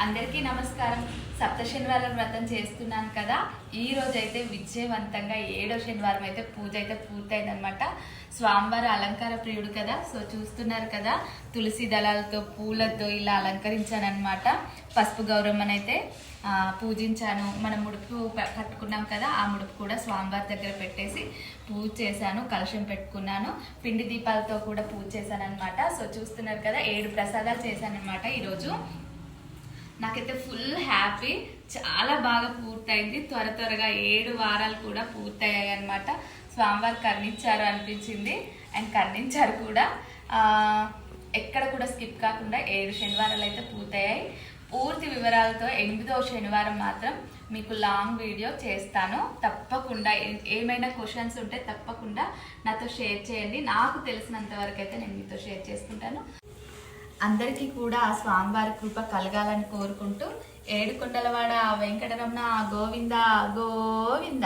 అందరికీ నమస్కారం. సప్త శనివారం వ్రతం చేస్తున్నాను కదా. ఈ రోజు అయితే విజయవంతంగా 7వ శనివారం అయితే పూజ అయితే పూర్తయిందనమాట. స్వామివారి అలంకార ప్రియుడు కదా, సో చూస్తున్నారు కదా, తులసి దళాలతో పూలతో ఇలా అలంకరించానమాట. పసుపు గౌరమ్మనైతే పూజించాను. మనం ముడుపు కట్టుకున్నాం కదా, ఆ ముడుపు కూడా స్వామివారి దగ్గర పెట్టేసి పూజ చేశాను. కలశం పెట్టుకున్నాను. పిండి దీపాలతో కూడా పూజ చేశాను అనమాట. సో చూస్తున్నారు కదా, 7 ప్రసాదాలు చేశాను అనమాట ఈరోజు. నాకైతే ఫుల్ హ్యాపీ, చాలా బాగా పూర్తయింది. త్వరగా 7 వారాలు కూడా పూర్తయ్యాయి అనమాట. స్వామివారు కర్ణించారు అనిపించింది, అండ్ కర్ణించారు కూడా. ఎక్కడ కూడా స్కిప్ కాకుండా 7 శనివారాలు అయితే పూర్తయ్యాయి. పూర్తి వివరాలతో 8వ శనివారం మాత్రం మీకు లాంగ్ వీడియో చేస్తాను. తప్పకుండా ఏమైనా క్వశ్చన్స్ ఉంటే తప్పకుండా నాతో షేర్ చేయండి. నాకు తెలిసినంత వరకు అయితే నేను మీతో షేర్ చేసుకుంటాను. అందరికీ కూడా ఆ స్వామివారి కృప కలగాలని కోరుకుంటూ, ఏడుకొండలవాడ వెంకటరమణ గోవింద గోవింద.